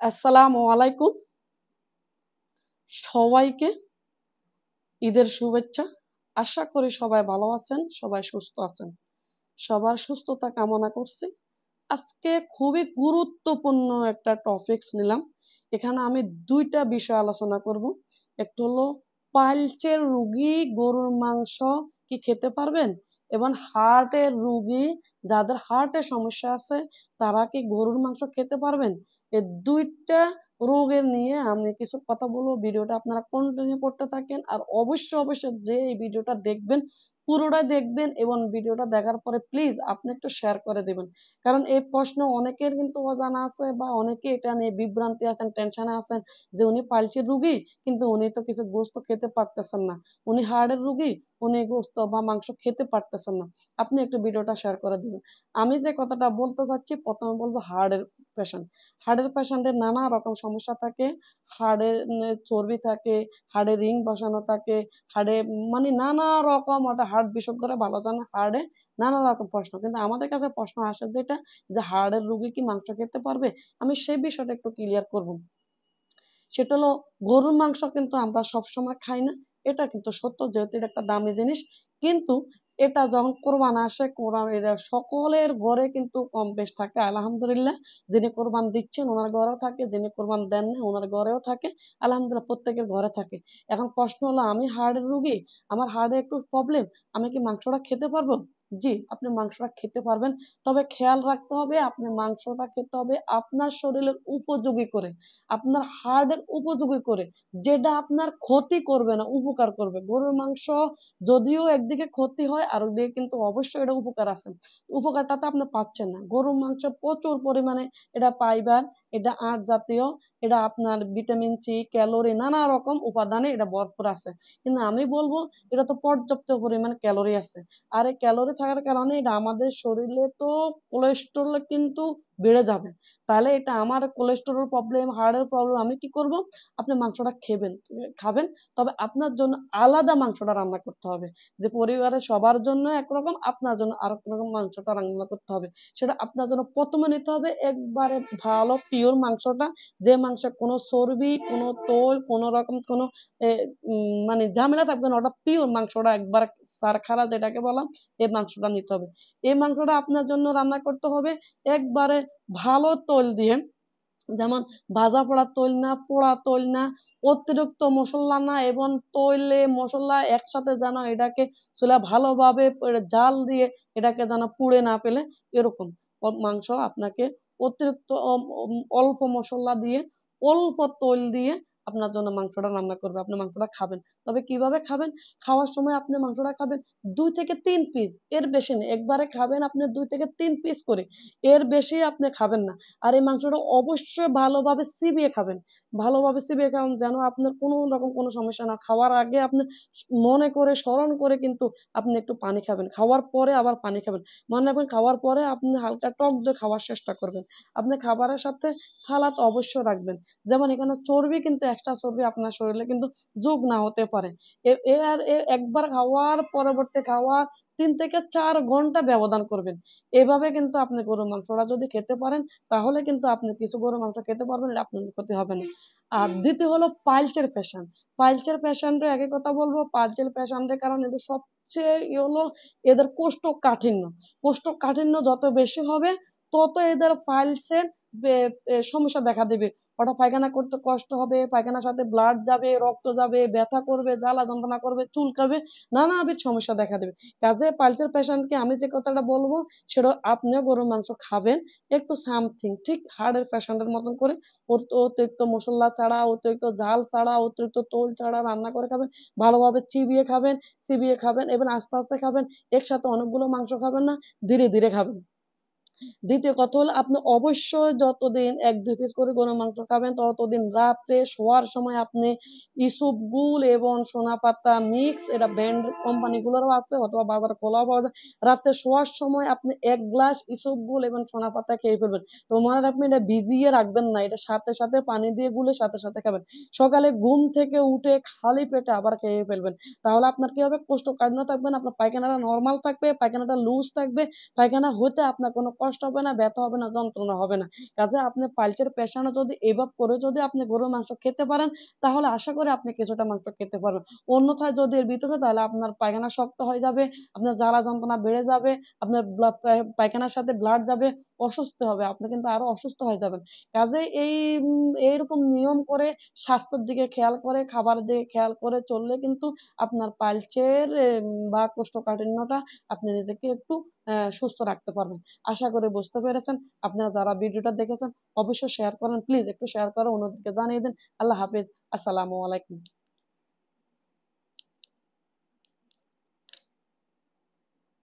আসসালামু আলাইকুম। সবাইকে ঈদের শুভেচ্ছা। আশা করি সবাই ভালো আছেন, সবাই সুস্থ আছেন। সবার সুস্থতা কামনা করছি। আজকে খুবই গুরুত্বপূর্ণ একটা টপিকস নিলাম। এখানে আমি ২ টা বিষয় আলোচনা করব। একটু হলো পাইলসের রোগী গরুর মাংস কি খেতে পারবেন? এবং হার্টের রোগী যাদের হার্টের সমস্যা আছে তারা কি গরুর মাংস খেতে পারবেন? এই ২ টা রোগের নিয়ে আমি কিছু কথা বলবো। ভিডিওটা আপনারা কন্টিনিউ করতে থাকেন। আর অবশ্যই যে এই ভিডিওটা দেখবেন, পুরোটাই দেখবেন এবং ভিডিওটা দেখার পরে প্লিজ আপনি একটু শেয়ার করে দিবেন। কারণ এই প্রশ্ন অনেকের কিন্তু অজানা আছে বা অনেকে এটা নিয়ে বিভ্রান্তি আছেন, টেনশনে আছেন যে উনি পাইলসের রোগী কিন্তু উনি তো কিছু গোশত খেতে পারতেছেন না। উনি হার্টের রোগী, উনি গোশত বা মাংস খেতে পারতেছেন না। আপনি একটু ভিডিওটা শেয়ার করে দিবেন। আমি যে কথাটা বলতে চাচ্ছি প্রথমে বলবো হার্টের পেশেন্ট। হার্টের পেশেন্টের নানা রকম সমস্যা থাকে। হাড়ের চর্বি থাকে, হাড়ে রিং বসানো থাকে, হাড়ে মানে নানা রকম ওটা হার্ট বিশেষজ্ঞরা ভালো জানে হাড়ে নানা রকম প্রশ্ন। কিন্তু আমাদের কাছে প্রশ্ন আসে যেটা যে হার্টের রোগী কি মাংস খেতে পারবে? আমি সেই বিষয়টা একটু ক্লিয়ার করব। সেটা হলো গরুর মাংস কিন্তু আমরা সবসময় খাই না। এটা কিন্তু সত্য যেহেতু এটা একটা দামি জিনিস। কিন্তু এটা যখন কোরবান আসে এটা সকলের ঘরে কিন্তু কম বেশ থাকে আলহামদুলিল্লাহ। যিনি কোরবান দিচ্ছেন উনার ঘরেও থাকে, যিনি কোরবান দেন না উনার ঘরেও থাকে। আলহামদুলিল্লাহ প্রত্যেকের ঘরে থাকে। এখন প্রশ্ন হলো আমি হার্টের রোগী, আমার হার্টে একটু প্রবলেম, আমি কি মাংসটা খেতে পারবো? জি, আপনি মাংসটা খেতে পারবেন। তবে খেয়াল রাখতে হবে আপনি মাংসটা খেতে হবে আপনার শরীরের উপযোগী করে। আপনার হার্টের উপযোগী করে, যেটা আপনার ক্ষতি করবে না, উপকার করবে। গরুর মাংস যদিও একদিকে ক্ষতি হয়, আরেকদিকে কিন্তু অবশ্যই এটা উপকার আছে। উপকারটা তো আপনি পাচ্ছেন না। গরুর মাংস প্রচুর পরিমাণে এটা ফাইবার, এটা আঁশ জাতীয়, এটা আপনার ভিটামিন সি, ক্যালোরি নানা রকম উপাদানে এটা ভরপুর আছে। কিন্তু আমি বলবো এটা তো পর্যাপ্ত পরিমাণ ক্যালোরি আছে। আর এই ক্যালোরি থাকার কারণে এটা আমাদের শরীরে তো কোলেস্টেরল কিন্তু বেড়ে যাবে। তাহলে এটা আমার কোলেস্টেরল প্রবলেম, হার্টের প্রবলেম, আমি কি করব? আপনি মাংসটা খাবেন। তবে আপনার জন্য আলাদা মাংসটা রান্না করতে হবে। যে পরিবারের সবার জন্য একরকম, আপনার জন্য আরেক রকম মাংসটা রান্না করতে হবে। সেটা আপনার জন্য ১ম এ নিতে হবে একবারে ভালো পিওর মাংসটা, যে মাংসে কোনো চর্বি, কোনো তোল, কোনো রকম কোনো এ মানে ঝামেলা থাকবে না। ওটা পিওর মাংসটা একবার ছারখারা যেটাকে বলা, এই মাংসটা নিতে হবে। এই মাংসটা আপনার জন্য রান্না করতে হবে একবারে ভালো তৈল দিয়ে, যেমন ভাজা পোড়া তৈল না, পোড়া তৈল না, অতিরিক্ত মসল্লা না এবং তৈলে মসল্লা একসাথে যেন এটাকে চুলা ভালোভাবে জাল দিয়ে এটাকে যেন পুড়ে না পেলে এরকম মাংস আপনাকে অতিরিক্ত অল্প মসল্লা দিয়ে, অল্প তৈল দিয়ে আপনার জন্য মাংসটা রান্না করবে। আপনি মাংসটা খাবেন। তবে কিভাবে খাবেন? খাওয়ার সময় আপনি মাংসটা খাবেন ২ থেকে ৩ পিস, এর বেশি না। একবারে খাবেন আপনি ২ থেকে ৩ পিস করে। এর বেশি আপনি খাবেন না। আর এই মাংসটা অবশ্যই ভালোভাবে চিবিয়ে খাবেন। ভালোভাবে চিবিয়ে খাবেন যেন আপনার কোনো রকম কোনো সমস্যা না। খাওয়ার আগে আপনি মনে করে স্মরণ করে কিন্তু আপনি একটু পানি খাবেন। খাওয়ার পরে আবার পানি খাবেন। মনে রাখবেন খাওয়ার পরে আপনি হালকা টক দই খাওয়ার চেষ্টা করবেন। আপনি খাবারের সাথে সালাদ অবশ্যই রাখবেন। যেমন এখানে চর্বি কিন্তু এক্সট্রা চর্বি আপনার শরীরে কিন্তু যোগ না হতে পারে। এ এ আর এ একবার খাওয়ার পরবর্তী খাওয়ার ৩ থেকে ৪ ঘন্টা ব্যবধান করবেন। এভাবে কিন্তু আপনি গরুর মাংসটা যদি খেতে পারেন তাহলে কিন্তু আপনি কিছু গরুর মাংস খেতে পারবেন, এটা আপনার ক্ষতি হবে না। আর দ্বিতীয় হলো পাইলসের পেশেন্ট। পাইলসের পেশেন্টও একই কথা বলবো। পাইলসের পেশেন্টের কারণ এদের সবচেয়ে হলো এদের কোষ্ঠকাঠিন্য। কোষ্ঠকাঠিন্য যত বেশি হবে তত এদের পাইলসের বে এ সমস্যা দেখা দেবে। ওটা পায়খানা করতে কষ্ট হবে, পায়খানার সাথে ব্লাড যাবে, রক্ত যাবে, ব্যথা করবে, জ্বালা যন্ত্রণা করবে, চুলকাবে, নানাবিধ সমস্যা দেখা দেবে। কাজেই পাইলসের পেশেন্টকে আমি যে কথাটা বলবো সেটা আপনিও গরুর মাংস খাবেন একটু সামথিং ঠিক হার্টের পেশেন্টের মতন করে। অতিরিক্ত মসল্লা ছাড়া, অতিরিক্ত ঝাল ছাড়া, অতিরিক্ত তোল ছাড়া রান্না করে খাবেন। ভালোভাবে চিবিয়ে খাবেন এবং আস্তে খাবেন। একসাথে অনেকগুলো মাংস খাবেন না, ধীরে খাবেন। দ্বিতীয় কথা হলো আপনি অবশ্যই যতদিন ১-২ পিস করে গরুর মাংস খাবেন ততদিন রাত্রে শোয়ার সময় আপনি ইসবগুল এবং সোনাপাতা মিক্স, এটা ব্র্যান্ড কোম্পানিগুলোরও আছে অথবা বাজারে খোলাও পাওয়া যায়। রাত্রে শোয়ার সময় আপনি ১ গ্লাস ইসবগুল এবং সোনাপাতা খেয়ে ফেলবেন। তো মনে রাখবেন এটা ভিজিয়ে রাখবেন না। এটা সাথে পানি দিয়ে গুলে সাথে খাবেন। সকালে ঘুম থেকে উঠে খালি পেটে আবার খেয়ে ফেলবেন। তাহলে আপনার কি হবে? কোষ্ঠকাঠিন্য থাকবে না, আপনার পায়খানাটা নরমাল থাকবে, পায়খানাটা লুজ থাকবে, পায়খানা হতে আপনার কোনো কষ্ট কষ্ট হবে না, ব্যথা হবে না, যন্ত্রণা হবে না। কাজে আপনি পাইলসের পেশেন্ট যদি এভাবে করে যদি আপনি গরুর মাংস খেতে পারেন, তাহলে আশা করি আপনি কিছুটা মাংস খেতে পারবেন। অন্যথায় যদি এর ভিতরে, তাহলে আপনার পায়খানা শক্ত হয়ে যাবে, আপনার জ্বালা যন্ত্রণা বেড়ে যাবে, আপনার পায়খানার সাথে ব্লাড যাবে, অসুস্থ হবে। আপনি কিন্তু আরো অসুস্থ হয়ে যাবেন। কাজেই এইরকম নিয়ম করে, স্বাস্থ্যের দিকে খেয়াল করে, খাবারের দিকে খেয়াল করে চললে কিন্তু আপনার পাইলসের বা কোষ্ঠকাঠিন্যটা আপনি নিজেকে একটু সুস্থ রাখতে পারবেন। আশা করি বুঝতে পেরেছেন। আপনারা যারা ভিডিওটা দেখেছেন অবশ্যই শেয়ার করেন। প্লিজ একটু শেয়ার করে অন্যদেরকে জানিয়ে দিন। আল্লাহ হাফেজ। আসসালামু আলাইকুম।